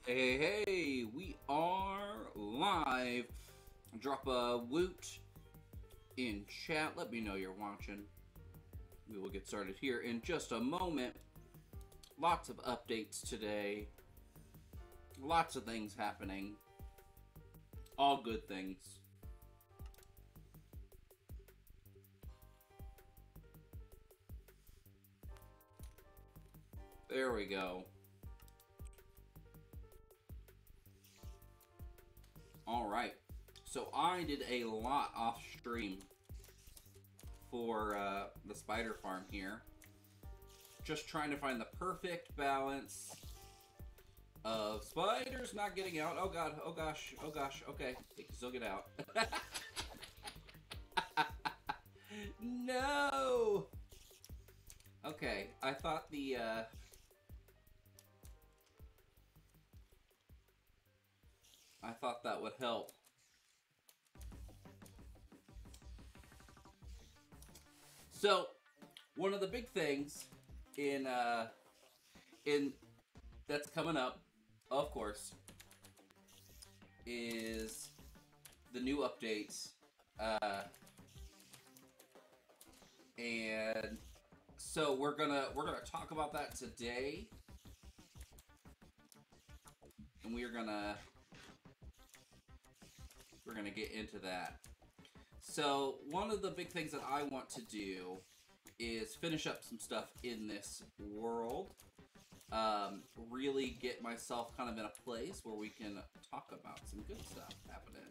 Hey, we are live. Drop a woot in chat. Let me know you're watching. We will get started here in just a moment. Lots of updates today. Lots of things happening. All good things. There we go. Alright. So I did a lot off stream for the spider farm here. Just trying to find the perfect balance of spiders not getting out. Oh god, oh gosh, oh gosh, okay. They can still get out. No! Okay, I thought I thought that would help. So, one of the big things in that's coming up, of course, is the new updates, and so we're gonna talk about that today, and we're gonna get into that. So one of the big things that I want to do is finish up some stuff in this world. Really get myself kind of in a place where we can talk about some good stuff happening.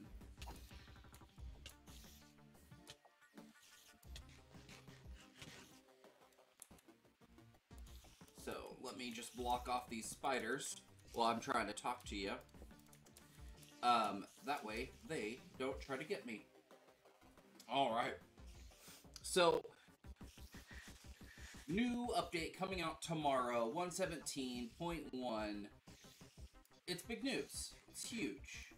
So let me just block off these spiders while I'm trying to talk to you. That way they don't try to get me. Alright. So, new update coming out tomorrow, 117.1. It's big news. It's huge.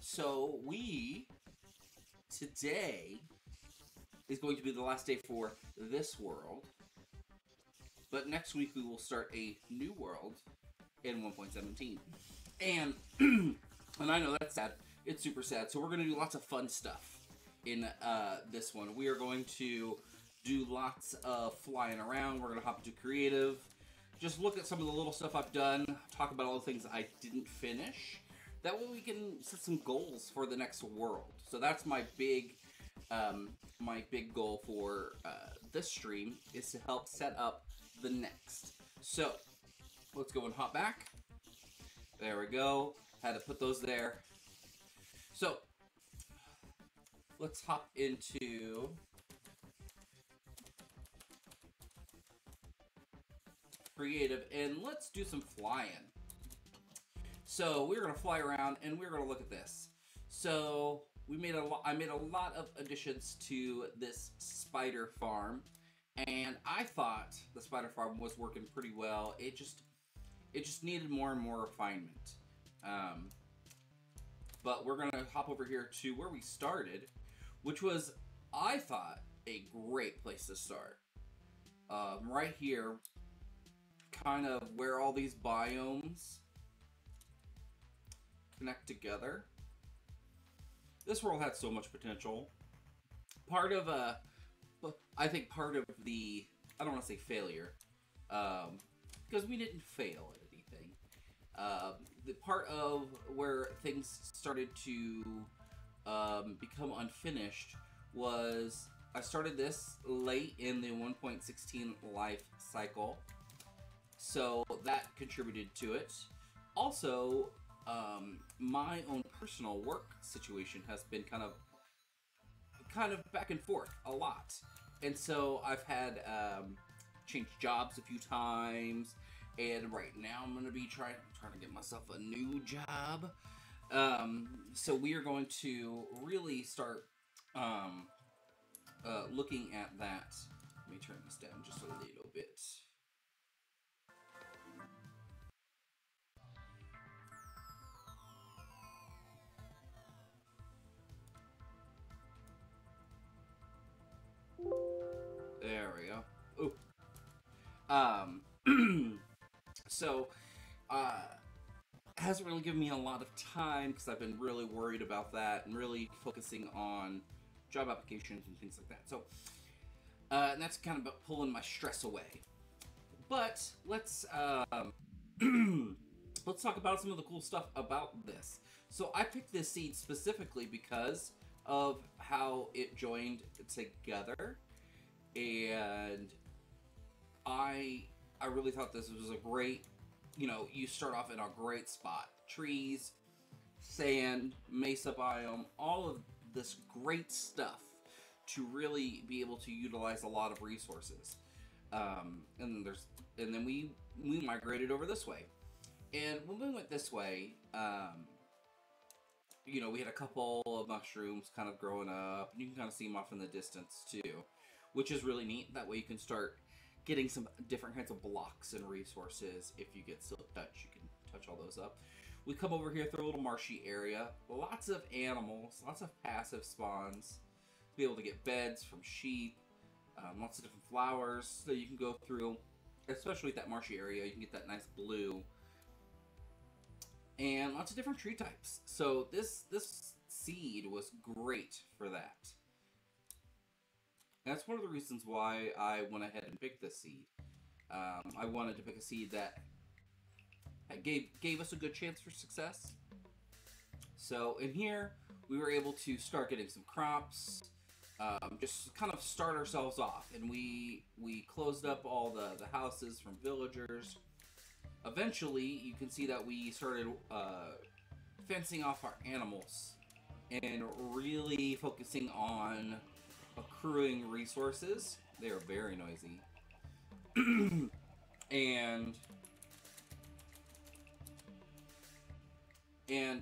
So today is going to be the last day for this world. But next week we will start a new world in 1.17. And, and I know that's sad. It's super sad. So we're going to do lots of fun stuff in this one. We are going to do lots of flying around. We're going to hop into creative. Just look at some of the little stuff I've done. Talk about all the things I didn't finish. That way we can set some goals for the next world. So that's my big goal for this stream, is to help set up the next. So let's go and hop back. There we go. Had to put those there. So let's hop into creative and let's do some flying. So we're gonna fly around and we're gonna look at this. So I made a lot of additions to this spider farm, and I thought the spider farm was working pretty well. It just needed more and more refinement. But we're gonna hop over here to where we started, which was, I thought, a great place to start. Right here, kind of where all these biomes connect together. This world had so much potential. I think part of the, I don't want to say failure, because we didn't fail at anything. The part of where things started to become unfinished was I started this late in the 1.16 life cycle, so that contributed to it. Also, my own personal work situation has been kind of back and forth a lot, and so I've had changed jobs a few times, and right now I'm going to be trying to get myself a new job. So we are going to really start looking at that. Let me turn this down just a little bit. There we go. Ooh. So, hasn't really given me a lot of time because I've been really worried about that and really focusing on job applications and things like that. So, and that's kind of about pulling my stress away. But let's let's talk about some of the cool stuff about this. So I picked this seed specifically because of how it joined together, and I really thought this was a great, you start off in a great spot. Trees, sand, mesa biome, all of this great stuff to really be able to utilize a lot of resources. And then we migrated over this way. And when we went this way, we had a couple of mushrooms kind of growing up, and you can kind of see them off in the distance too, which is really neat. That way you can start getting some different kinds of blocks and resources. If you get silk touch, you can touch all those up. We come over here through a little marshy area, lots of animals, lots of passive spawns, be able to get beds from sheep, lots of different flowers that you can go through, especially with that marshy area. You can get that nice blue, and lots of different tree types. So this seed was great for that. And that's one of the reasons why I went ahead and picked this seed. I wanted to pick a seed that gave us a good chance for success. So in here, we were able to start getting some crops, just kind of start ourselves off. And we closed up all the houses from villagers. Eventually, you can see that we started fencing off our animals and really focusing on accruing resources. They are very noisy. and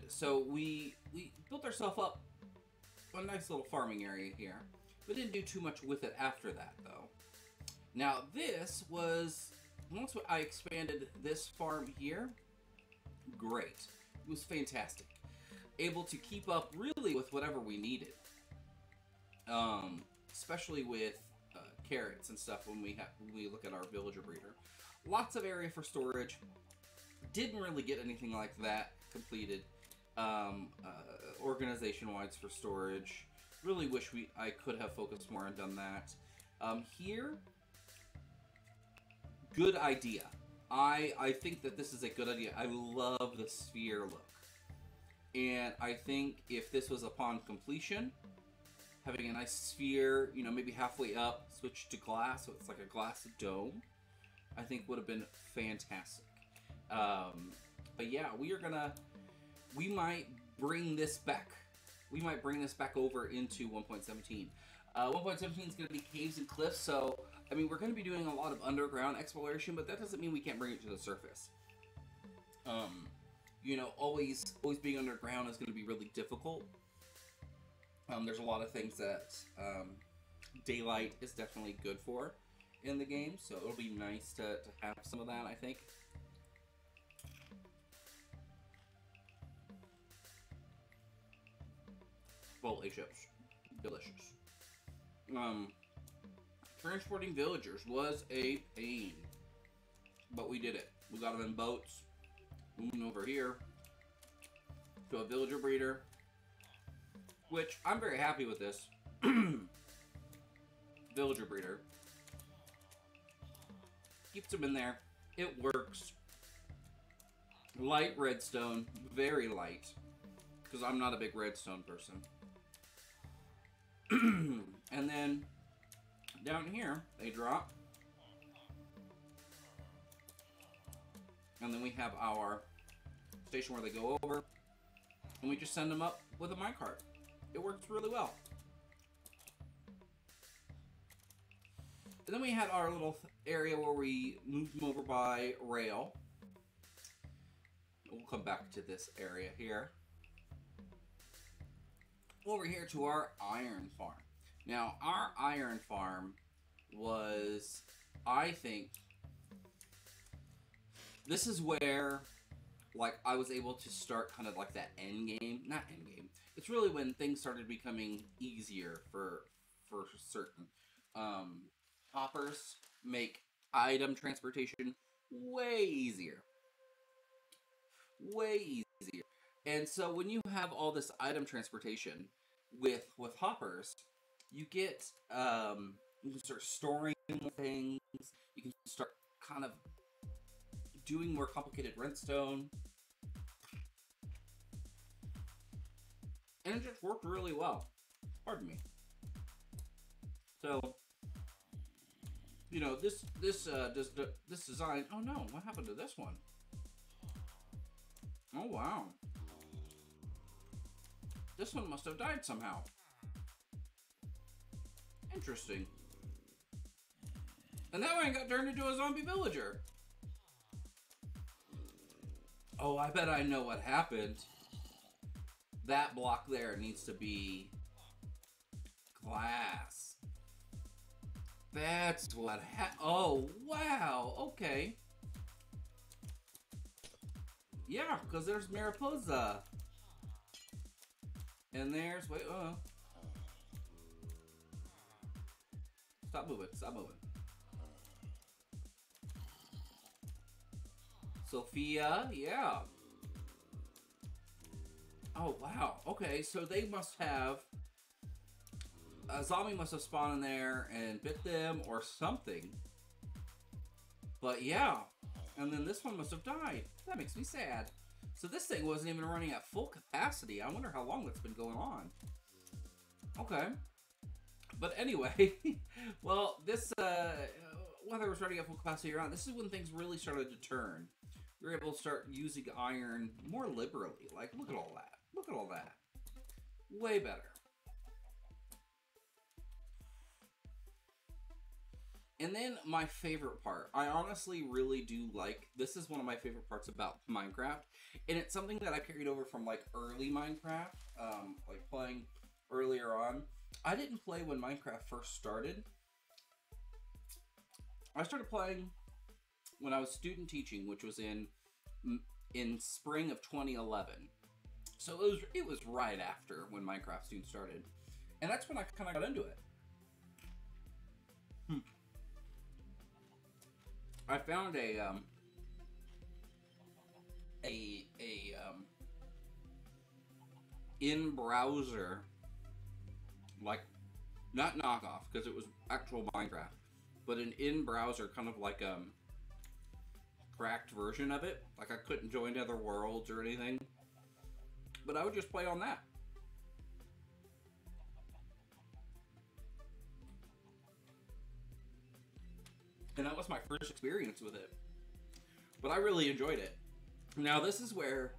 so we built ourselves up a nice little farming area here. We didn't do too much with it after that, though. Now, this was, once I expanded this farm here, great. It was fantastic. Able to keep up really with whatever we needed. Especially with carrots and stuff when we look at our villager breeder. Lots of area for storage. Didn't really get anything like that completed organization-wise for storage. Really wish I could have focused more and done that. Here, good idea. I think that this is a good idea. I love the sphere look. And I think if this was upon completion, having a nice sphere, maybe halfway up, switch to glass, so it's like a glass dome, I think would have been fantastic. But yeah, we might bring this back. We might bring this back over into 1.17. 1.17 is going to be caves and cliffs, so, we're going to be doing a lot of underground exploration, but that doesn't mean we can't bring it to the surface. Always being underground is going to be really difficult. There's a lot of things that daylight is definitely good for in the game, so it'll be nice to have some of that, I think. Delicious. Transporting villagers was a pain, but we did it. We got them in boats, moving over here to a villager breeder, which I'm very happy with this villager breeder. Keeps them in there. It works. Light redstone, very light, because I'm not a big redstone person. And then down here they drop, and then we have our station where they go over, and we just send them up with a minecart. It works really well. And then we had our little area where we moved them over by rail. We'll come back to this area here. Over here to our iron farm. Now, our iron farm was, I think, this is where, I was able to start kind of like that end game. Not end game. It's really when things started becoming easier for certain. Hoppers make item transportation way easier. way easier. And so when you have all this item transportation with hoppers, you get you can start storing things. You can start kind of doing more complicated redstone, and it just worked really well. Pardon me. So, you know, this design. Oh no, what happened to this one? Oh wow, this one must have died somehow. Interesting. And that one got turned into a zombie villager. Oh, I bet I know what happened. That block there needs to be glass. That's what oh, wow. Okay. Yeah, because there's Mariposa. And there's, wait, stop moving, stop moving. Sophia, yeah. Oh, wow. Okay, so they must have... A zombie must have spawned in there and bit them or something. But yeah. And then this one must have died. That makes me sad. So this thing wasn't even running at full capacity. I wonder how long that's been going on. Okay. But anyway, well, this, whether it was running at full capacity or not, this is when things really started to turn. We were able to start using iron more liberally. Like, look at all that. Look at all that. Way better. And then my favorite part. I honestly really do like, this is one of my favorite parts about Minecraft. And it's something that I carried over from like early Minecraft, like playing earlier on. I didn't play when Minecraft first started. I started playing when I was student teaching, which was in spring of 2011. So it was right after when Minecraft student started. And that's when I kind of got into it. I found in-browser, like, not knockoff, because it was actual Minecraft, but an in-browser kind of like cracked version of it. Like, I couldn't join other worlds or anything, but I would just play on that. And that was my first experience with it. But I really enjoyed it. Now, this is where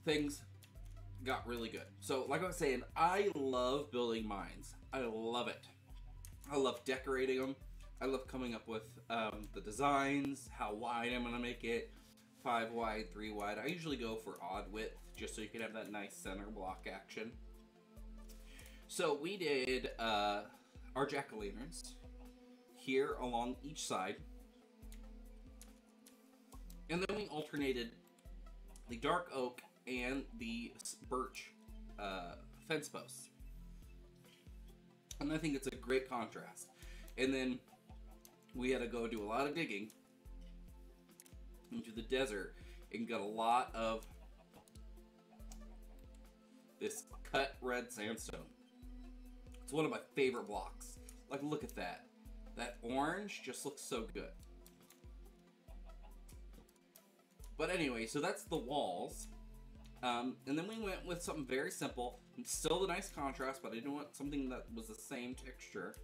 things got really good. So, like I was saying, I love building mines. I love it. I love decorating them. I love coming up with the designs, how wide I'm going to make it. 5 wide, 3 wide. I usually go for odd width, just so you can have that nice center block action. So, we did our jack-o'-lanterns here along each side, and then we alternated the dark oak and the birch fence posts, and I think it's a great contrast. And then we had to go do a lot of digging into the desert and got a lot of this cut red sandstone. It's one of my favorite blocks. Like, look at that. That orange just looks so good. But anyway, so that's the walls. And then we went with something very simple. Still a nice contrast, but I didn't want something that was the same texture.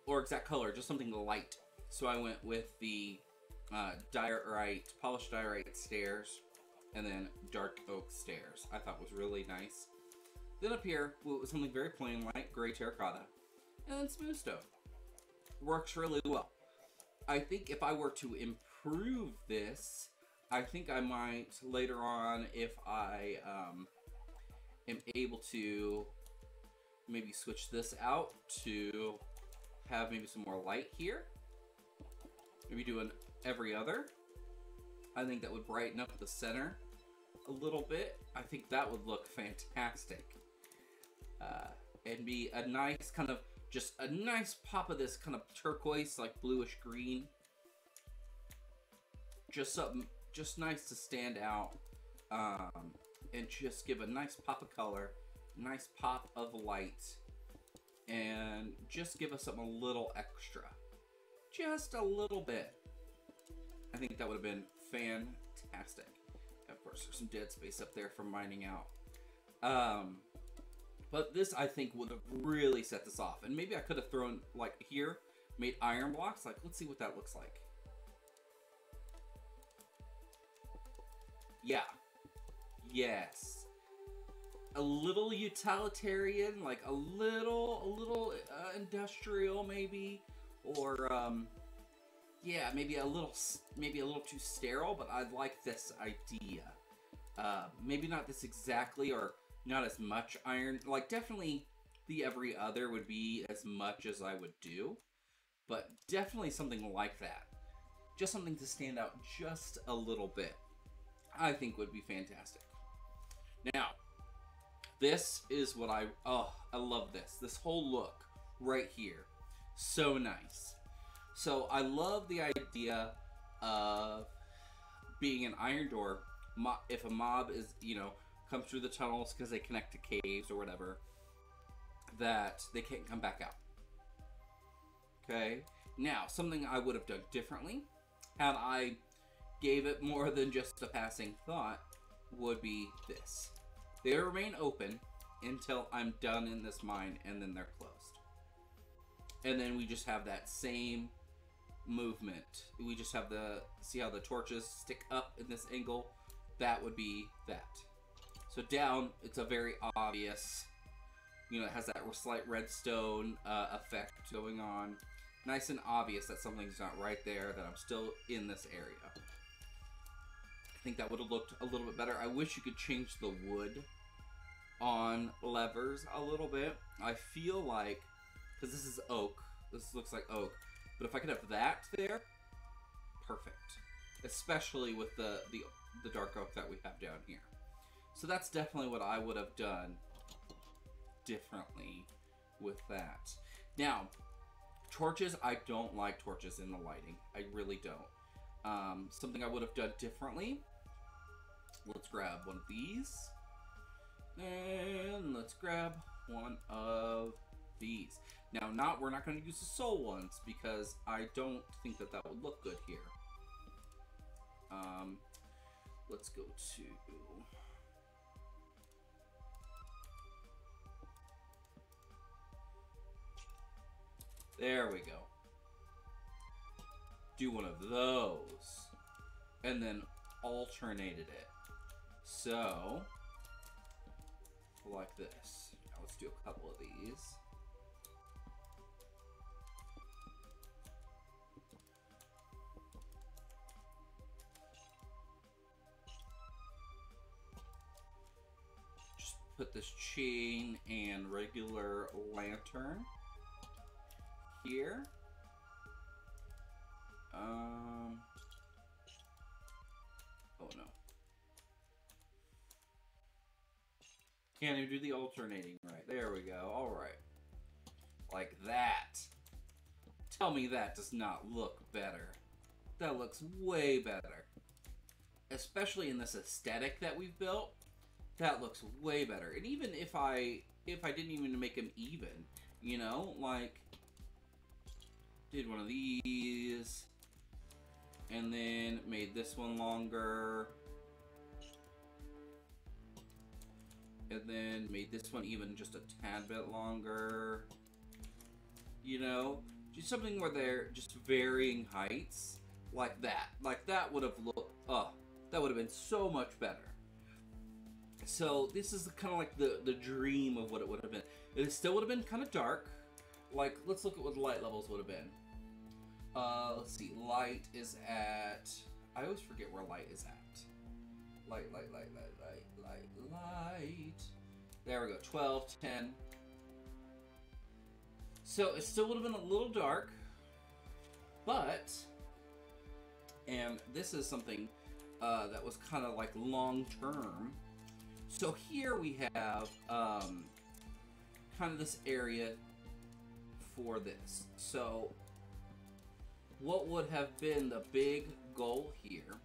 Or exact color, just something light. So I went with the polished diorite stairs. And then dark oak stairs. I thought was really nice. Then up here, it was something very plain, light gray terracotta. And then smooth stone. Works really well. I think if I were to improve this, I think I might later on, if I am able to maybe switch this out to have maybe some more light here. Maybe do an every other. I think that would brighten up the center a little bit. I think that would look fantastic. And be a nice kind of, just a nice pop of this kind of turquoise, like bluish green. Just something just nice to stand out, and just give a nice pop of color, nice pop of light, and just give us something a little extra. Just a little bit. I think that would have been fantastic. Of course, there's some dead space up there from mining out. But this, I think, would have really set this off. And maybe I could have thrown, like, here, made iron blocks. Like, let's see what that looks like. Yeah. Yes. A little utilitarian, like a little industrial, maybe. Or, yeah, maybe a little too sterile, but I like this idea. Maybe not this exactly, or not as much iron. Like, definitely the every other would be as much as I would do, but definitely something like that. Just something to stand out just a little bit, I think would be fantastic. Now, this is what I love this. This whole look right here. So nice. So I love the idea of being an iron door. If a mob is, comes through the tunnels because they connect to caves or whatever, that they can't come back out. Okay? Now, something I would have done differently, had I gave it more than just a passing thought, would be this. They remain open until I'm done in this mine, and then they're closed. And then we just have that same movement. We just have see how the torches stick up in this angle? That would be that. So down, it's a very obvious, it has that slight redstone effect going on. Nice and obvious that something's not right there, that I'm still in this area. I think that would have looked a little bit better. I wish you could change the wood on levers a little bit. I feel like, because this is oak, this looks like oak, but if I could have that there, perfect. Especially with the dark oak that we have down here. So that's definitely what I would have done differently with that. Now, torches, I don't like torches in the lighting. I really don't. Something I would have done differently. Let's grab one of these. And let's grab one of these. Now, we're not going to use the soul ones because I don't think that would look good here. Let's go to... There we go. Do one of those. And then alternated it. So, like this. Now let's do a couple of these. Just put this chain and regular lantern here. Oh no. Can't even do the alternating right. There we go. Alright. Like that. Tell me that does not look better. That looks way better. Especially in this aesthetic that we've built. That looks way better. And even if I didn't even make them even, like did one of these and then made this one longer. And then made this one even just a tad bit longer. Just something where they're just varying heights. Like that. Like that would have looked, that would have been so much better. So this is kind of like the dream of what it would have been. It still would have been kind of dark. Like, let's look at what the light levels would have been. Let's see. Light is at... I always forget where light is at. Light. There we go. 12, 10. So it still would have been a little dark. But... And this is something that was kind of like long-term. So here we have kind of this area for this. So what would have been the big goal here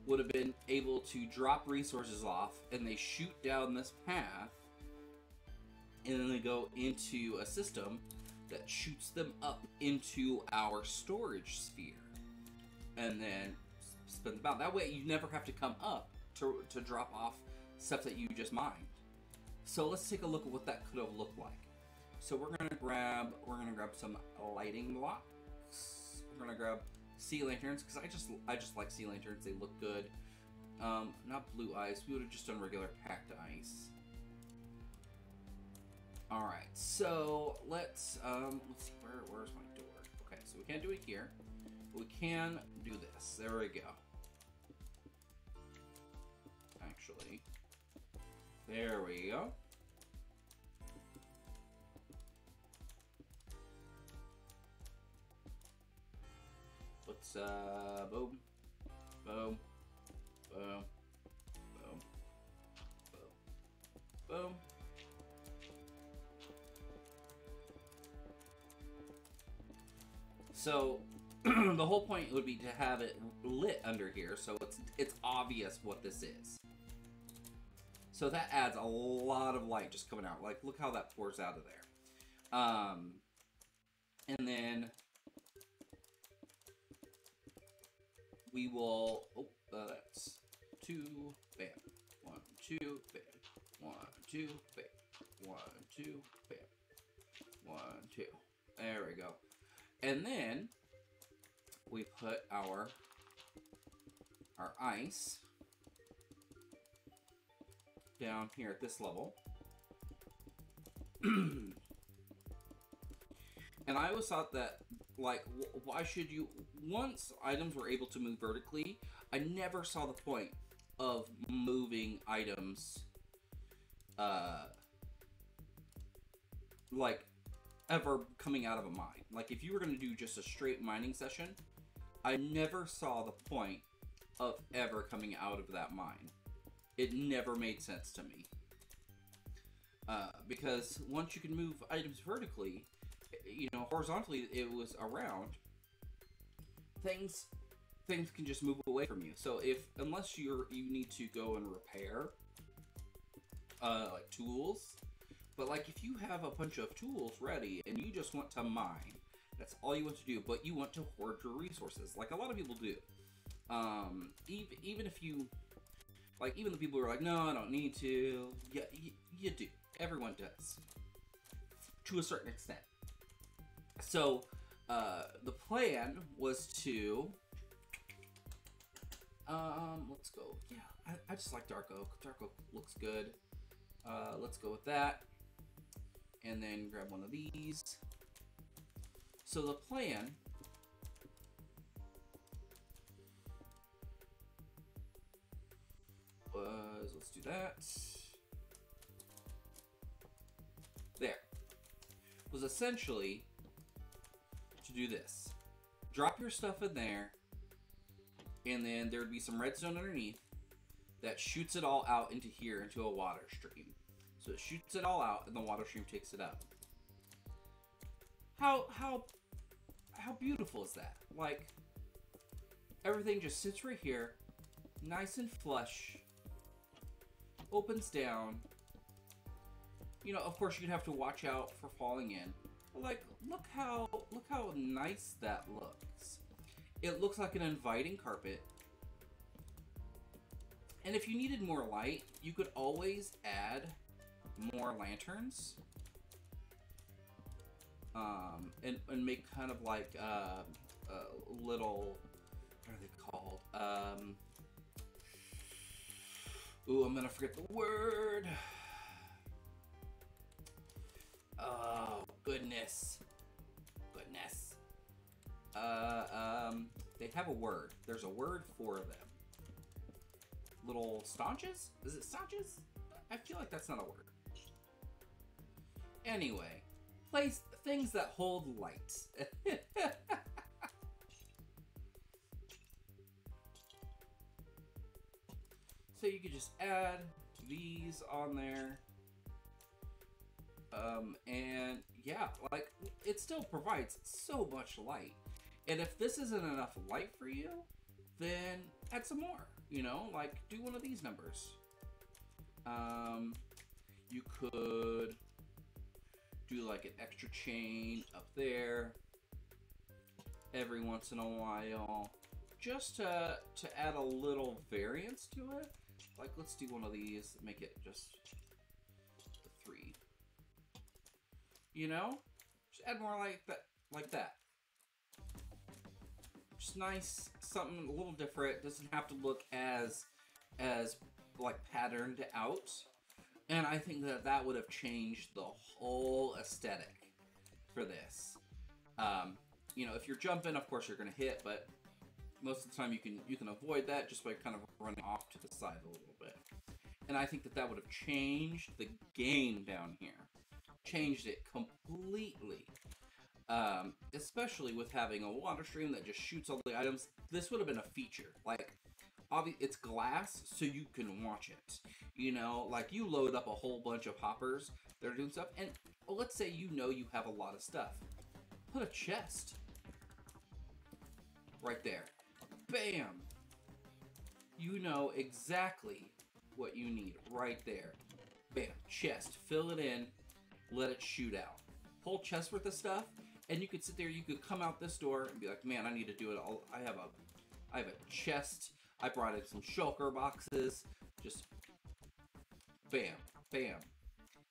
would have been able to drop resources off, and they shoot down this path, and then they go into a system that shoots them up into our storage sphere, and then spins them out. That way you never have to come up to drop off stuff that you just mined. So let's take a look at what that could have looked like. So we're gonna grab some lighting blocks. We're gonna grab sea lanterns, because I just like sea lanterns. They look good. Not blue ice. We would have just done regular packed ice. All right. So let's see, where's my door? Okay, so we can't do it here. But we can do this. There we go. Actually, there we go. Let's boom, boom, boom, boom, boom, boom. So the whole point would be to have it lit under here, so it's obvious what this is. So that adds a lot of light just coming out. Like, look how that pours out of there. And then we will, that's 2, bam, 1, 2, bam, 1, 2, bam, 1, 2, bam, 1, 2. There we go. And then we put our ice down here at this level. And I always thought that, like, why should you, once items were able to move vertically, I never saw the point of moving items, like, ever coming out of a mine. Like, if you were going to do just a straight mining session, I never saw the point of ever coming out of that mine. It never made sense to me. Because once you can move items vertically, you know, horizontally it was around, things can just move away from you. So unless you need to go and repair, like tools, but like if you have a bunch of tools ready and you just want to mine, that's all you want to do, but you want to hoard your resources, like a lot of people do. Even if you, like, even the people who are like, no, I don't need to. Yeah, you do. Everyone does, to a certain extent. So, the plan was to, let's go. Yeah, I just like dark oak. Dark oak looks good. Let's go with that. And then grab one of these. So the plan was, let's do that. There. Was essentially to do this. Drop your stuff in there, and then there would be some redstone underneath that shoots it all out into here, into a water stream. So it shoots it all out, and the water stream takes it up. How beautiful is that? Like, everything just sits right here, nice and flush, opens down. You know, of course, you'd have to watch out for falling in. But like, look how nice that looks. It looks like an inviting carpet. And if you needed more light, you could always add more lanterns. And make kind of like little, what are they called? Ooh, I'm gonna forget the word. Oh, goodness. They have a word. There's a word for them. Little staunches? Is it staunches? I feel like that's not a word. Anyway, place things that hold light. So you could just add these on there. And yeah, like, it still provides so much light. And if this isn't enough light for you, then add some more. You know, like do one of these numbers. You could do like an extra chain up there every once in a while, just to add a little variance to it. Like, let's do one of these, make it just the 3. You know, just add more like that, Just nice, something a little different. Doesn't have to look as like patterned out. And I think that would have changed the whole aesthetic for this. You know, if you're jumping, of course you're going to hit, but most of the time you can avoid that just by kind of running off to the side a little bit. And I think that would have changed the game down here. Changed it completely. Especially with having a water stream that just shoots all the items. This would have been a feature. Like, obviously it's glass, so you can watch it. You know, like you load up a whole bunch of hoppers that are doing stuff, and let's say you know you have a lot of stuff. Put a chest right there. Bam! You know exactly what you need right there. Bam, chest, fill it in, let it shoot out. Whole chest worth of stuff, and you could sit there, you could come out this door and be like, man, I need to do it all. I have a chest. I brought in some shulker boxes. Just bam, bam.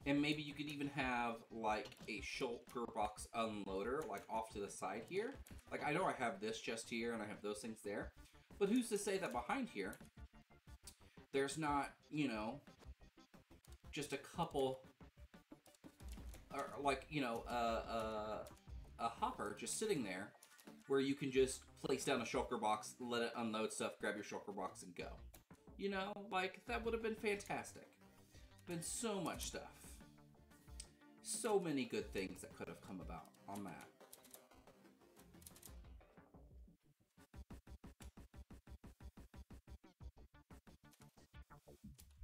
And maybe you could even have like a shulker box unloader, like off to the side here. Like, I know I have this chest here and I have those things there, but who's to say that behind here there's not, you know, just a couple, or like, you know, a hopper just sitting there where you can just place down a shulker box, let it unload stuff, grab your shulker box, and go. You know, like, that would have been fantastic. Been so much stuff. So many good things that could have come about on that.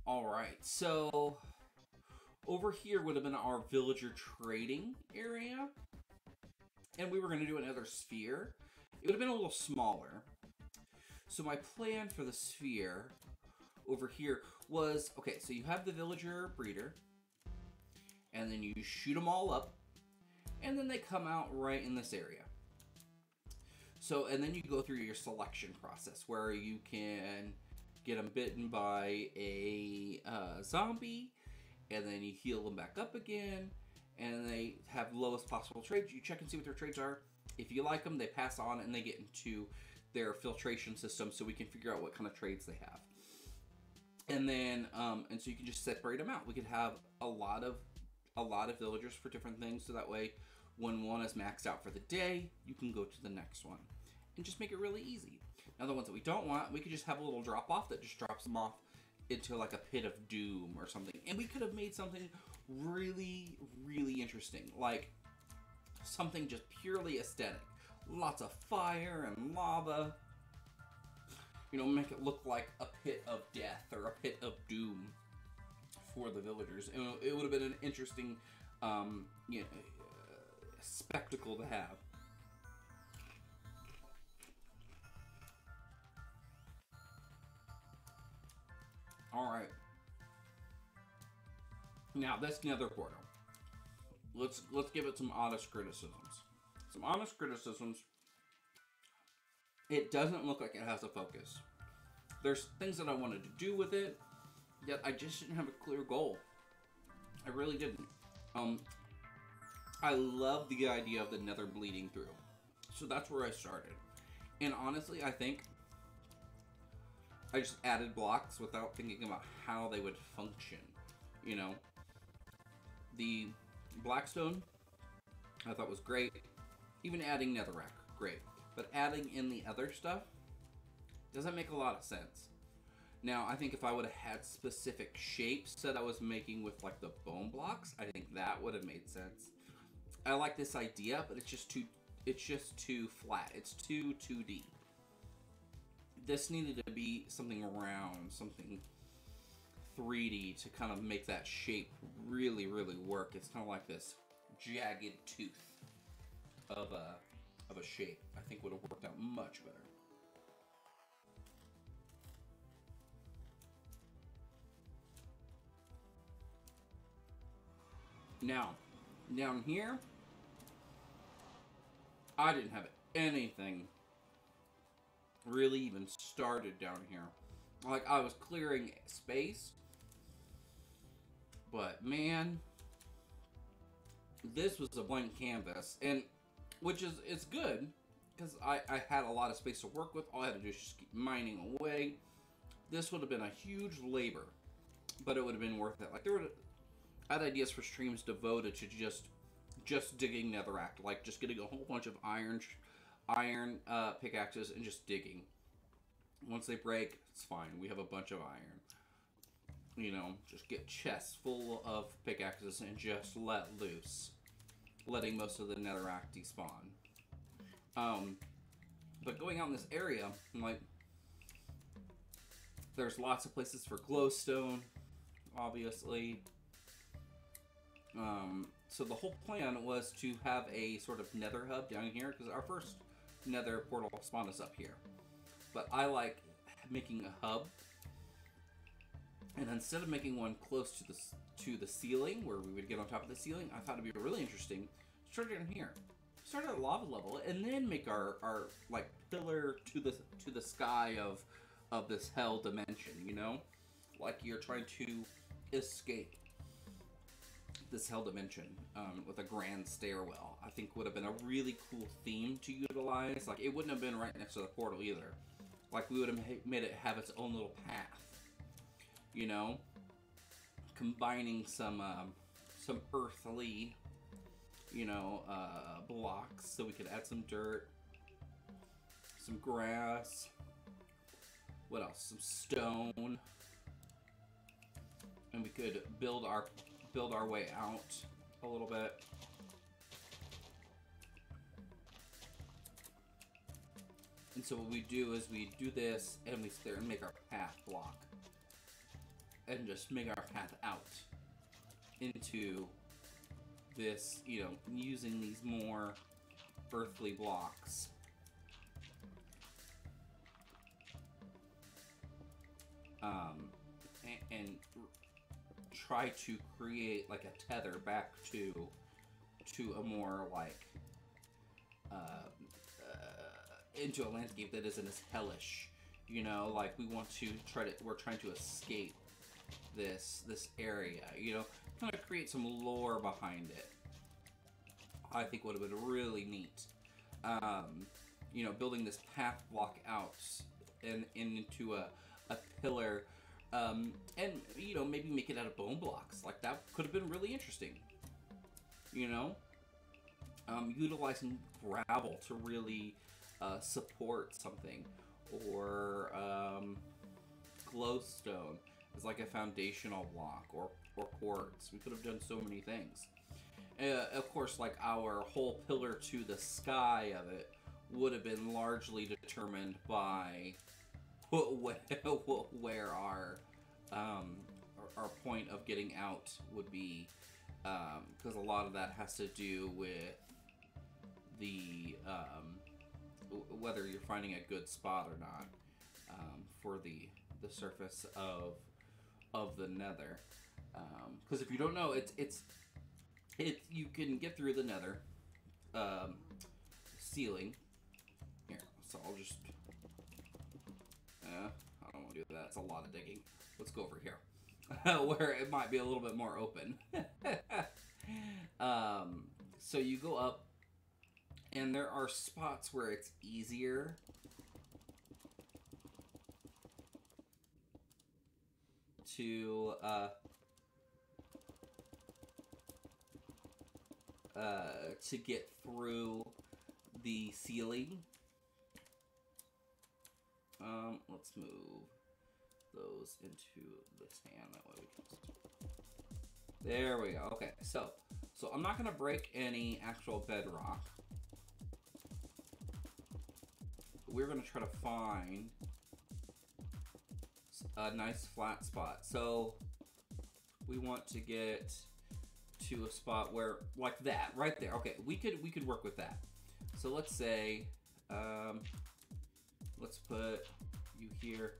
Alright, so over here would have been our villager trading area. And we were going to do another sphere. It would have been a little smaller. So my plan for the sphere over here was, okay, so you have the villager breeder, and then you shoot them all up, and then they come out right in this area. So, and then you go through your selection process where you can get them bitten by a zombie, and then you heal them back up again, and they have lowest possible trades. You check and see what their trades are. If you like them, they pass on and they get into their filtration system, so we can figure out what kind of trades they have. And then, and so you can just separate them out. We could have a lot of villagers for different things, so that way, when one is maxed out for the day, you can go to the next one, and just make it really easy. Now, the ones that we don't want, we could just have a little drop off that just drops them off into like a pit of doom or something, and we could have made something really, really interesting, like something just purely aesthetic. Lots of fire and lava. You know, make it look like a pit of death or a pit of doom for the villagers. And it would have been an interesting, you know, spectacle to have. All right. Now this nether portal. Let's give it some honest criticisms. Some honest criticisms. It doesn't look like it has a focus. There's things that I wanted to do with it, yet I just didn't have a clear goal. I really didn't. I love the idea of the nether bleeding through. So that's where I started. And honestly, I think I just added blocks without thinking about how they would function. You know, the Blackstone I thought was great. Even adding netherrack, great. But adding in the other stuff doesn't make a lot of sense. Now, I think if I would have had specific shapes that I was making with like the bone blocks, I think that would have made sense. I like this idea, but it's just too flat. It's too 2D. This needed to be something round, something 3D to kind of make that shape really, really work. It's kind of like this jagged tooth of a shape. I think would have worked out much better. Now, down here, I didn't have anything really even started down here. Like, I was clearing space, but man, this was a blank canvas, and which is it's good because I had a lot of space to work with. All I had to do is just keep mining away. This would have been a huge labor, but it would have been worth it. Like, I had ideas for streams devoted to just digging netherrack, like just getting a whole bunch of iron pickaxes and just digging. Once they break, it's fine. We have a bunch of iron. You know, just get chests full of pickaxes and just let loose, letting most of the netherrack despawn. But going out in this area, like, there's lots of places for glowstone, obviously. So the whole plan was to have a sort of nether hub down here, because our first nether portal spawned us up here. But I like making a hub, and instead of making one close to the ceiling, where we would get on top of the ceiling, I thought it'd be really interesting. Start down here, start at lava level, and then make our like pillar to the sky of this hell dimension. You know, like you're trying to escape this hell dimension with a grand stairwell. I think would have been a really cool theme to utilize. Like, it wouldn't have been right next to the portal either. Like, we would have made it have its own little path. You know, combining some earthly, you know, blocks, so we could add some dirt, some grass. What else? Some stone, and we could build our way out a little bit. And so what we do is we do this, and we sit there and make our path block, and just make our path out into this, you know, using these more earthly blocks. And try to create like a tether back to a more like into a landscape that isn't as hellish, you know. Like, we're trying to escape this area, you know, kind of create some lore behind it. I think would have been really neat. You know, building this path block out and into a pillar. And, you know, maybe make it out of bone blocks. Like, that could have been really interesting. You know? Utilizing gravel to really support something. Or glowstone as like a foundational block. Or quartz. We could have done so many things. Of course, like, our whole pillar to the sky of it would have been largely determined by where our point of getting out would be, because a lot of that has to do with the whether you're finding a good spot or not for the surface of the nether. Because if you don't know, it's you can get through the nether ceiling here. So I'll just. I don't want to do that. It's a lot of digging. Let's go over here, where it might be a little bit more open. So you go up, and there are spots where it's easier to get through the ceiling. Let's move those into this hand, that way we can just... There we go. Okay, so I'm not gonna break any actual bedrock. We're gonna try to find a nice flat spot. So we want to get to a spot where, like that, right there. Okay, we could work with that. So let's say, let's put you here,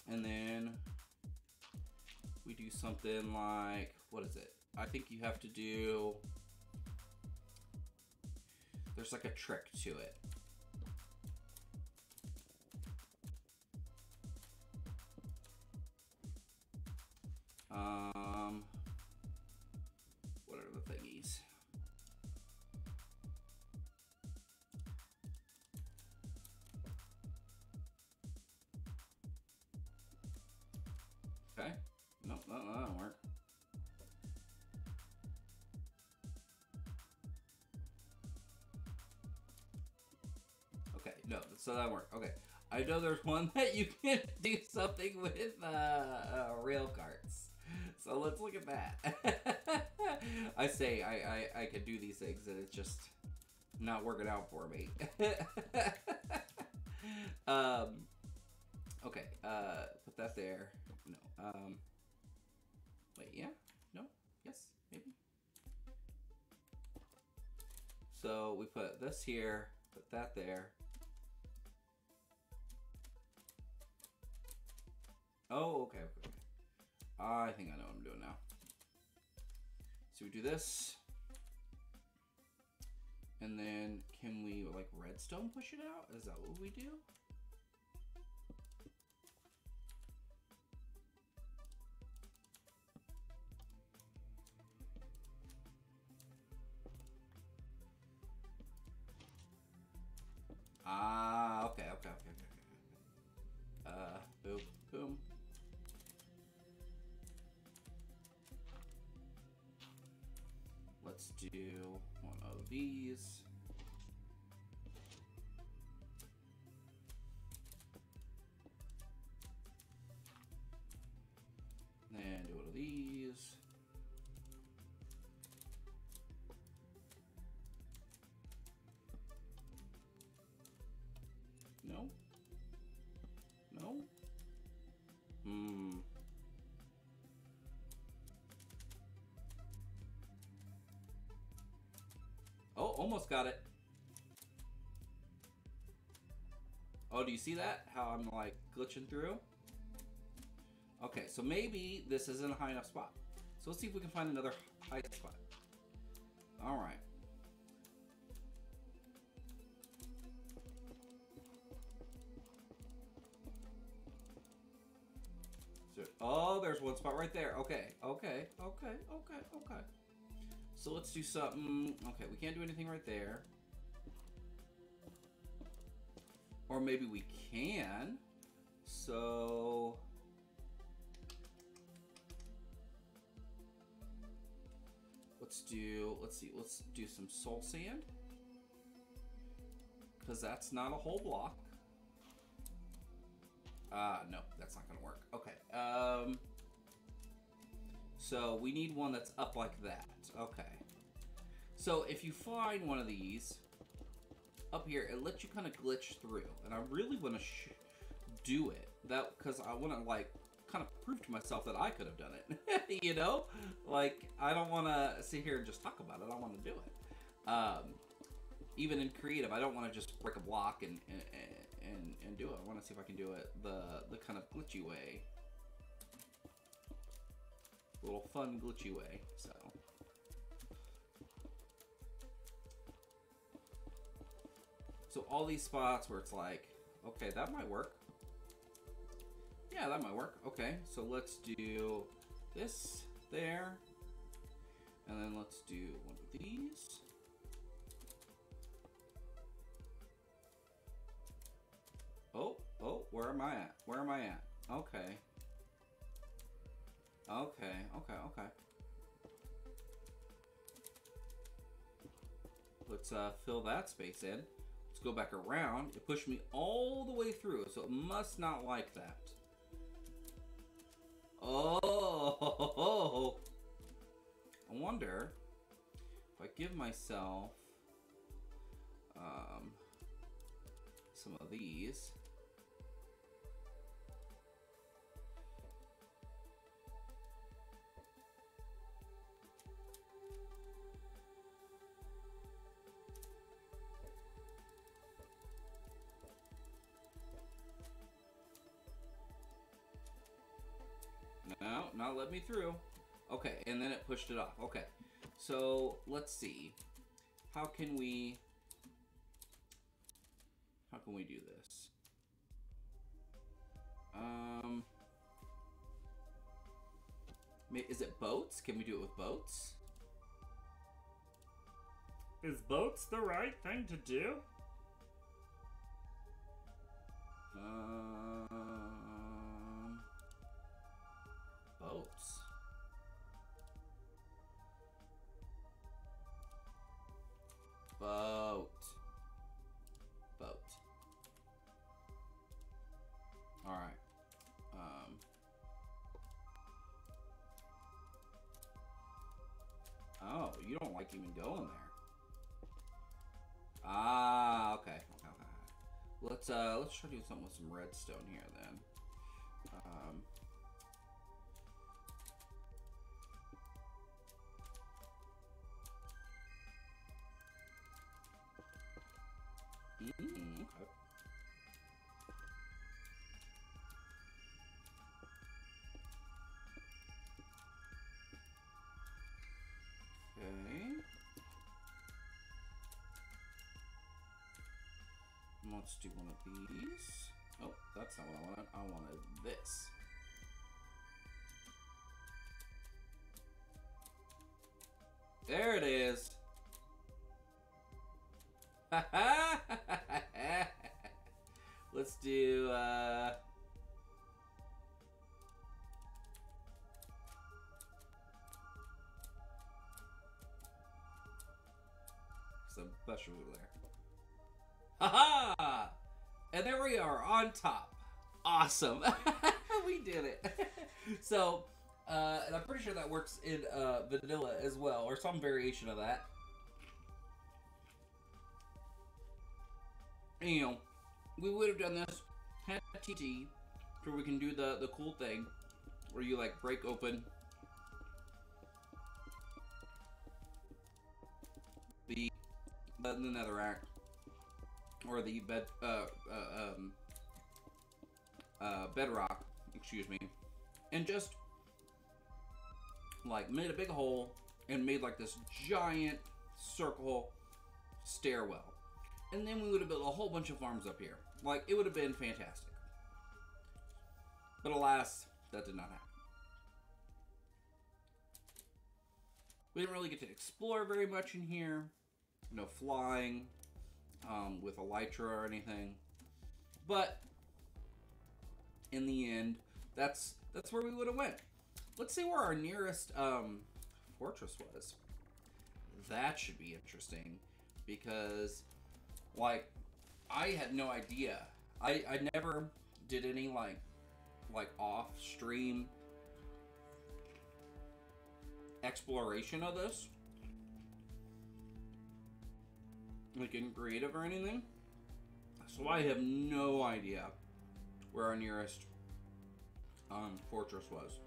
and then do something like, what is it? I think you have to do, there's like a trick to it. What are the thingies? Okay. No, that don't work. Okay, no, so that worked. Okay. I know there's one that you can do something with rail carts. So let's look at that. I say I can do these things and it's just not working out for me. Okay, put that there. No. Wait, yeah? No? Yes? Maybe? So we put this here, put that there. Oh, okay, okay, okay. I think I know what I'm doing now. So we do this. And then can we, like, redstone push it out? Is that what we do? Ah, okay, okay, okay, okay, okay. Boom, boom. Let's do one of these. And do one of these. No? No? Hmm. Oh, almost got it. Oh, do you see that? How I'm like glitching through? Okay, so maybe this isn't a high enough spot. So let's see if we can find another high spot. All right. So, oh, there's one spot right there. Okay, okay, okay, okay, okay. So let's do something. Okay, we can't do anything right there. Or maybe we can. So let's do some soul sand. Because that's not a whole block. No, that's not gonna work. Okay. So we need one that's up like that. Okay. So if you find one of these up here, it lets you kind of glitch through, and I really want to do it. That because I want to like kind of prove to myself that I could have done it. You know, like I don't want to sit here and just talk about it. I want to do it. Even in creative, I don't want to just break a block and do it. I want to see if I can do it the kind of glitchy way. A little fun glitchy way, so all these spots where it's like, okay, that might work. Yeah, that might work. Okay, so let's do this there, and then let's do one of these. Oh, where am I at? Where am I at? Okay. Okay. Let's fill that space in. Let's go back around. It pushed me all the way through, so it must not like that. Oh, I wonder if I give myself some of these. No, not let let me through. Okay, and then it pushed it off. Okay, so let's see. How can we do this? Is it boats? Can we do it with boats? Is boats the right thing to do? Boats. Boat. All right. Oh, you don't like even going there. Ah, okay. Let's try to do something with some redstone here then. Okay. Okay. Let's do one of these. Oh, that's not what I wanted. I wanted this. There it is. Let's do some mushroom there. Haha! And there we are on top. Awesome. We did it. So, and I'm pretty sure that works in vanilla as well, or some variation of that. And, you know, we would have done this had TT, where we can do the cool thing where you like break open the netherrack or the bedrock, excuse me, and just like made a big hole and made like this giant circle stairwell. And then we would have built a whole bunch of farms up here. Like, it would have been fantastic. But alas, that did not happen. We didn't really get to explore very much in here. No flying with elytra or anything. But in the end, that's where we would have went. Let's see where our nearest fortress was. That should be interesting because, like, I had no idea. I never did any like off-stream exploration of this, like in creative or anything. So I have no idea where our nearest fortress was.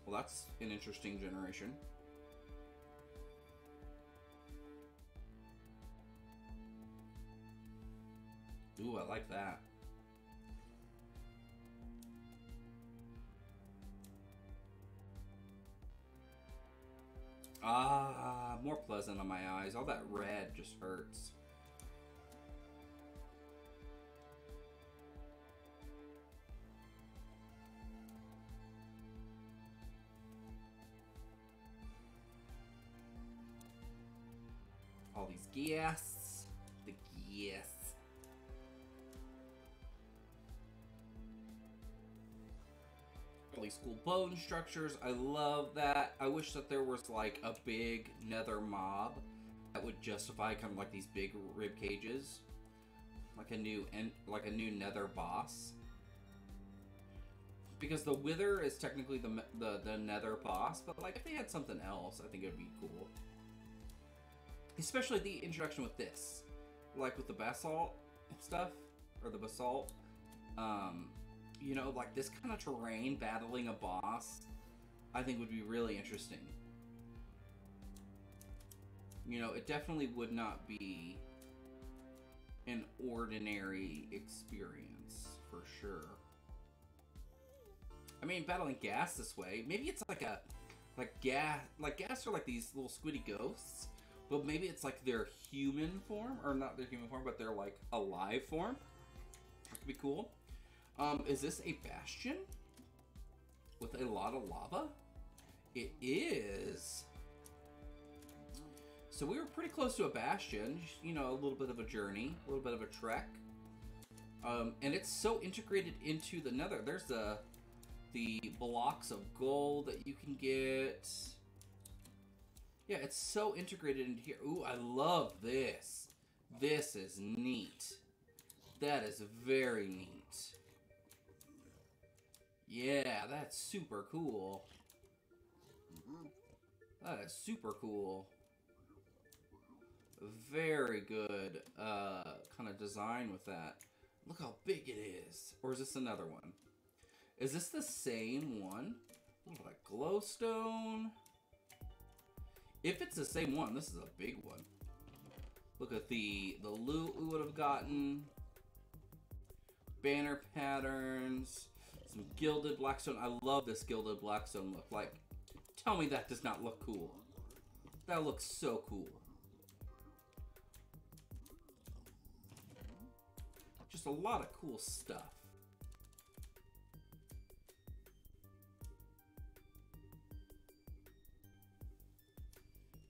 Well, that's an interesting generation. Ooh, I like that. Ah, more pleasant on my eyes. All that red just hurts. All these gas. The gas. All these cool bone structures. I love that. I wish that there was like a big nether mob that would justify kind of like these big rib cages, like a new nether boss. Because the wither is technically the nether boss, but like if they had something else, I think it'd be cool. Especially the introduction with this, like with the basalt stuff or the basalt. You know, like this kind of terrain battling a boss, I think would be really interesting. You know, it definitely would not be an ordinary experience, for sure. mean, battling gas this way. Maybe it's like gas are like these little squiddy ghosts. But maybe it's like their human form, or not their human form, but their like alive form. That could be cool. Is this a bastion with a lot of lava? It is. So we were pretty close to a bastion. You know, a little bit of a journey, a little bit of a trek. And it's so integrated into the nether. There's the blocks of gold that you can get. Yeah, it's so integrated into here. Ooh, I love this. This is neat. That is very neat. Yeah, that's super cool. That is super cool. Very good kind of design with that. Look how big it is. Or is this another one? Is this the same one? Look like glowstone. If it's the same one, this is a big one. Look at the loot we would have gotten. Banner patterns. Some gilded blackstone. I love this gilded blackstone look. Like, tell me that does not look cool. That looks so cool. Just a lot of cool stuff.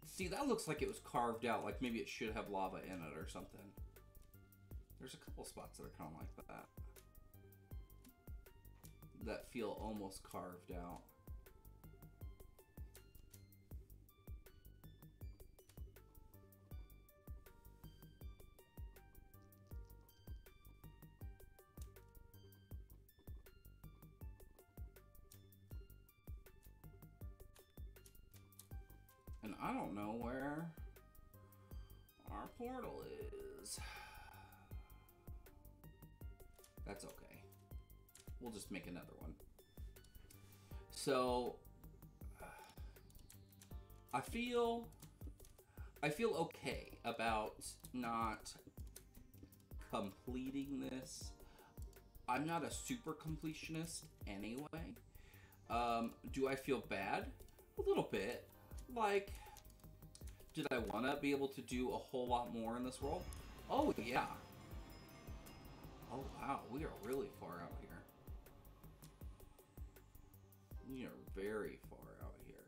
See, that looks like it was carved out, like maybe it should have lava in it or something. There's a couple spots that are kind of like that. That feel almost carved out. And I don't know where our portal is. That's okay. We'll just make another one. So I feel okay about not completing this. I'm not a super completionist anyway. Do I feel bad? A little bit. Like, did I want to be able to do a whole lot more in this world? Oh, yeah. Oh, wow. We are really far out here. We are very far out here.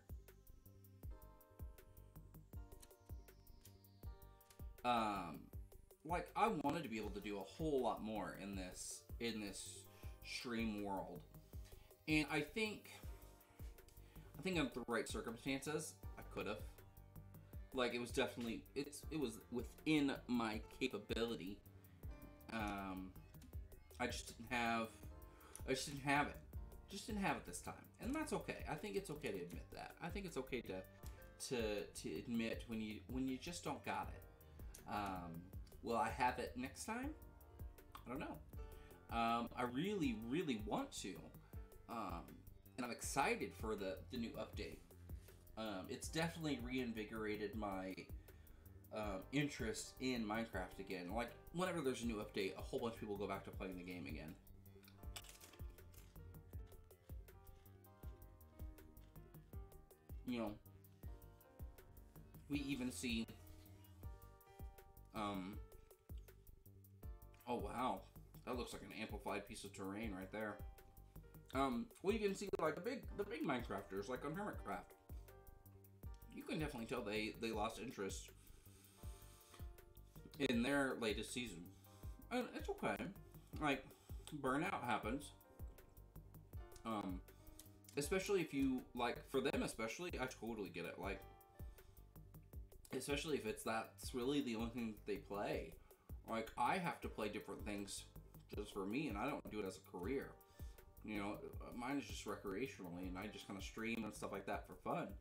Like, I wanted to be able to do a whole lot more in this stream world. And I think under the right circumstances, I could have. Like, it was definitely, it was within my capability. I just didn't have it. Just didn't have it this time. And that's okay. I think it's okay to admit that. I think it's okay to admit when you just don't got it. Will I have it next time? I don't know. I really, really want to. And I'm excited for the new update. It's definitely reinvigorated my interest in Minecraft again. Like, whenever there's a new update, a whole bunch of people go back to playing the game again. You know, we even see, oh wow, that looks like an amplified piece of terrain right there. We even see like the big Minecrafters, like on RetroCraft. You can definitely tell they lost interest in their latest season. And it's okay. Like, burnout happens. Especially if you, like, for them especially, I totally get it. Like, especially if that's really the only thing they play. Like, I have to play different things just for me, and I don't do it as a career. You know, mine is just recreationally, and I just kind of stream and stuff like that for fun.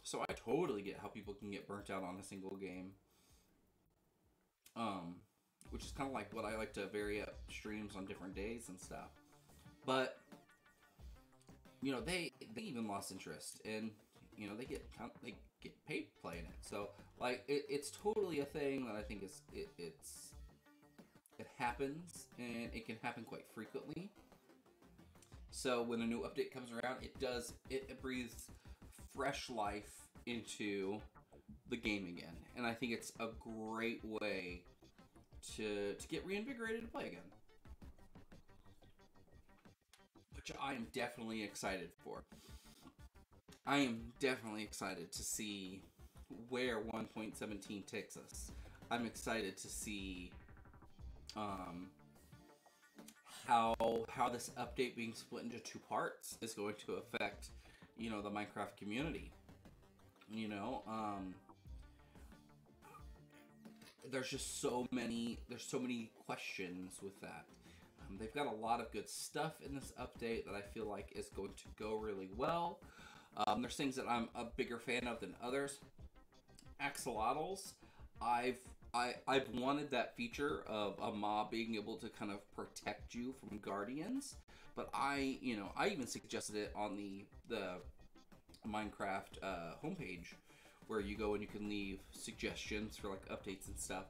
So I totally get how people can get burnt out on a single game. Which is kind of like what I like to vary up streams on different days and stuff. But, you know, they even lost interest, and, you know, they get paid playing it. So, like, it's totally a thing that I think it happens, and it can happen quite frequently. So when a new update comes around, it breathes fresh life into the game again. And I think it's a great way to get reinvigorated to play again. Which I am definitely excited for. I am definitely excited to see where 1.17 takes us. I'm excited to see how this update being split into two parts is going to affect, you know, the Minecraft community. You know, there's just so many questions with that. They've got a lot of good stuff in this update that I feel like is going to go really well. There's things that I'm a bigger fan of than others. Axolotls, I've wanted that feature of a mob being able to kind of protect you from guardians, but I even suggested it on the Minecraft homepage, where you go and you can leave suggestions for like updates and stuff,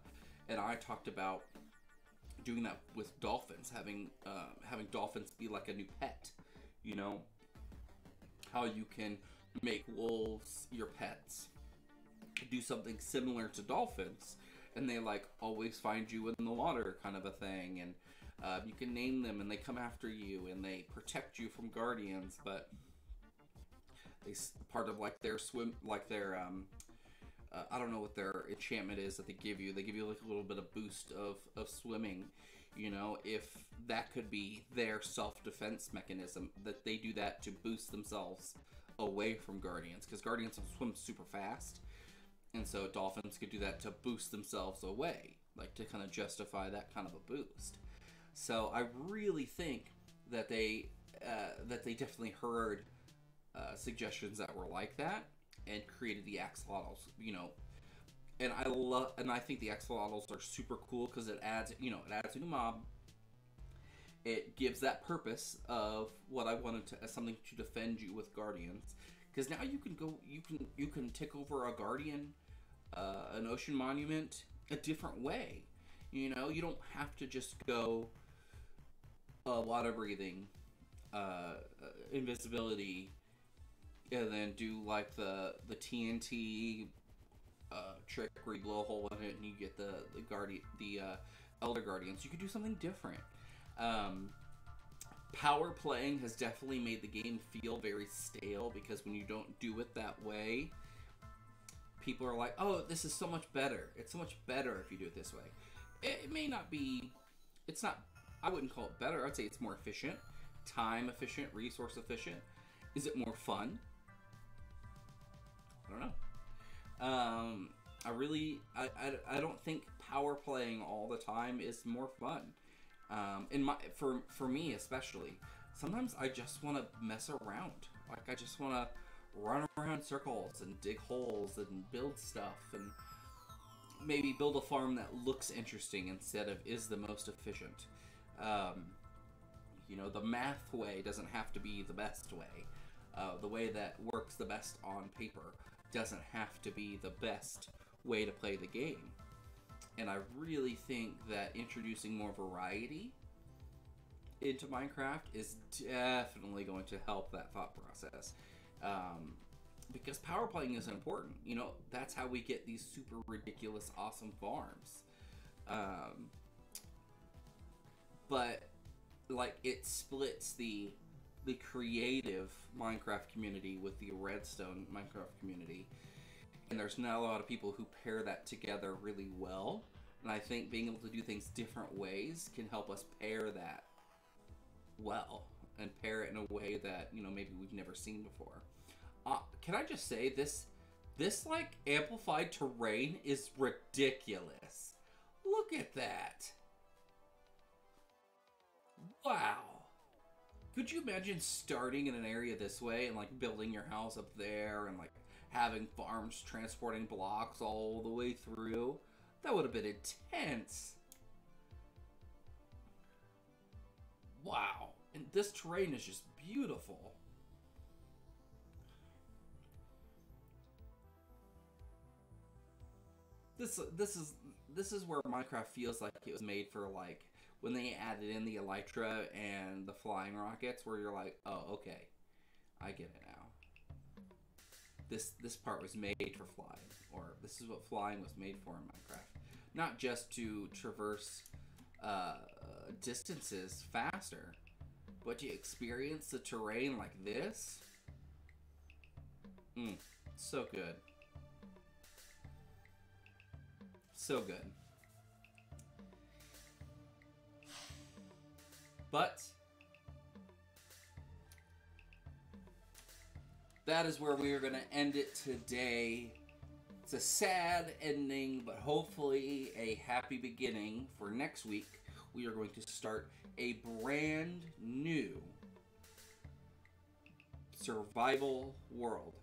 and I talked about doing that with dolphins, having dolphins be like a new pet. You know, how you can make wolves your pets, do something similar to dolphins, and they like always find you in the water, kind of a thing, and you can name them and they come after you and they protect you from guardians, but they part of like their swim, like their I don't know what their enchantment is that they give you. They give you like a little bit of boost of swimming. You know, if that could be their self-defense mechanism, that they do that to boost themselves away from guardians, because guardians swim super fast, and so dolphins could do that to boost themselves away, like to kind of justify that kind of a boost. So I really think that they definitely heard suggestions that were like that and created the axolotls. You know, and I think the axolotls are super cool because it adds a new mob. It gives that purpose of what I wanted to, as something to defend you with guardians. Because now you can take over a guardian, an ocean monument, a different way. You know, you don't have to just go water breathing, invisibility, and then do like the TNT trick where you blow a hole in it and you get the elder guardians. You could do something different. Power playing has definitely made the game feel very stale, because when you don't do it that way, people are like, oh, this is so much better. It's so much better if you do it this way. It may not be, it's not, I wouldn't call it better. I'd say it's more efficient, time efficient, resource efficient. Is it more fun? I don't know. I don't think power playing all the time is more fun. For me especially, sometimes I just want to mess around. Like I just want to run around in circles and dig holes and build stuff, and maybe build a farm that looks interesting instead of is the most efficient. You know, the math way doesn't have to be the best way. The way that works the best on paper doesn't have to be the best way to play the game. And I really think that introducing more variety into Minecraft is definitely going to help that thought process. Because power playing is important. You know, that's how we get these super ridiculous, awesome farms. But, like, it splits the creative Minecraft community with the redstone Minecraft community. And there's not a lot of people who pair that together really well. And I think being able to do things different ways can help us pair that well. And pair it in a way that, you know, maybe we've never seen before. Can I just say, this like, amplified terrain is ridiculous. Look at that. Wow. Could you imagine starting in an area this way and, like, building your house up there and, like, having farms transporting blocks all the way through? That would have been intense. Wow. And this terrain is just beautiful. This is where Minecraft feels like it was made for, like, when they added in the Elytra and the flying rockets, where you're like, oh, okay, I get it now. This part was made for flying, or this is what flying was made for in Minecraft. Not just to traverse distances faster, but to experience the terrain like this. So good. So good. But that is where we are going to end it today. It's a sad ending, but hopefully a happy beginning for next week. We are going to start a brand new survival world.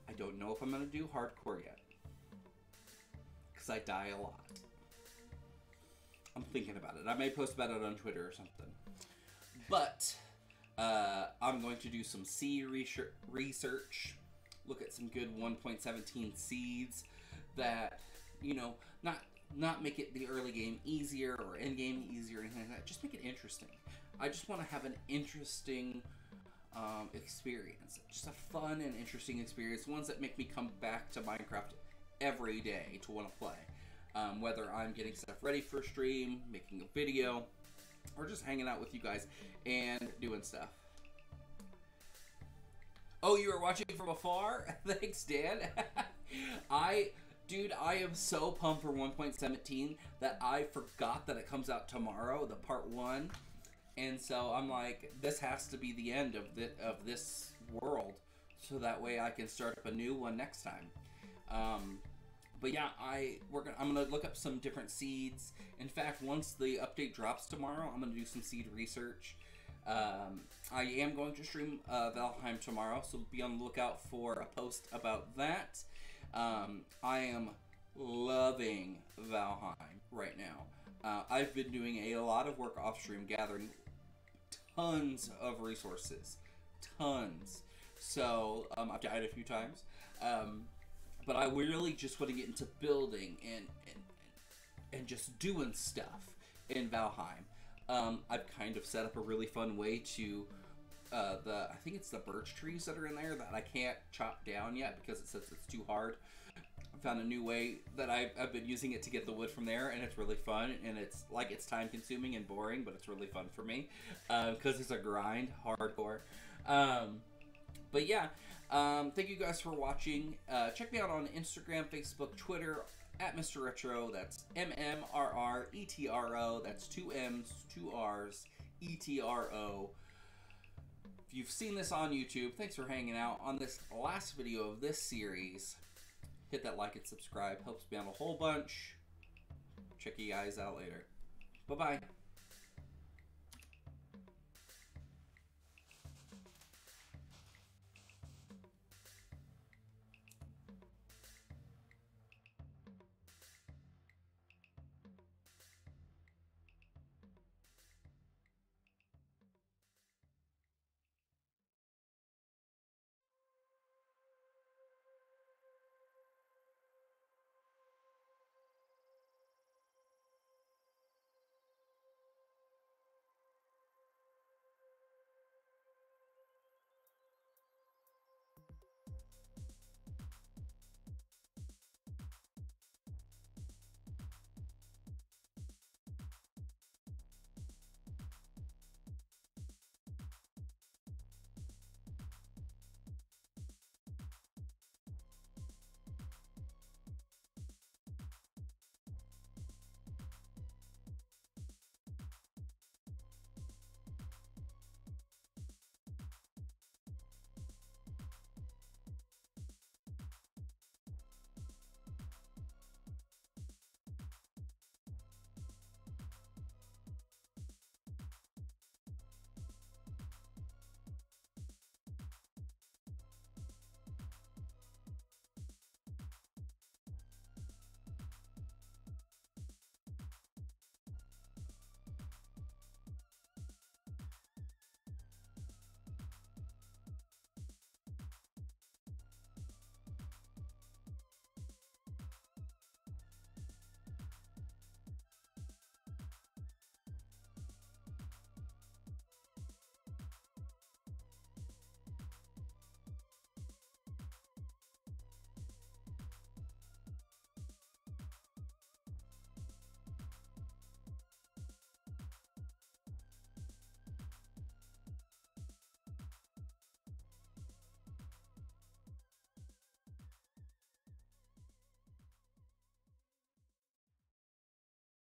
I don't know if I'm going to do hardcore yet, because I die a lot. I'm thinking about it. I may post about it on Twitter or something. But I'm going to do some seed research, look at some good 1.17 seeds that, you know, not make it the early game easier or end game easier or anything like that. Just make it interesting. I just want to have an interesting experience. Just a fun and interesting experience. Ones that make me come back to Minecraft every day to want to play. Whether I'm getting stuff ready for stream, making a video, or just hanging out with you guys and doing stuff. Oh, you are watching from afar? Thanks, Dan. Dude, I am so pumped for 1.17 that I forgot that it comes out tomorrow, the part 1. And so I'm like, this has to be the end of this world, so that way I can start up a new one next time. But yeah, I'm gonna look up some different seeds. In fact, once the update drops tomorrow, I'm gonna do some seed research. I am going to stream Valheim tomorrow, so be on the lookout for a post about that. I am loving Valheim right now. I've been doing a lot of work off stream, gathering tons of resources, tons. So I've died a few times. But I really just want to get into building and just doing stuff in Valheim. I've kind of set up a really fun way to I think it's the birch trees that are in there that I can't chop down yet because it says it's too hard. I found a new way that I've been using it to get the wood from there, and it's really fun, and it's time consuming and boring, but it's really fun for me because it's a grind, hardcore. But yeah. Thank you guys for watching. Check me out on Instagram, Facebook, Twitter, at Mr. Retro. That's MMRRETRO. That's 2 M's, 2 R's, ETRO. If you've seen this on YouTube, thanks for hanging out on this last video of this series. Hit that like and subscribe. Helps me out a whole bunch. Check you guys out later. Bye-bye.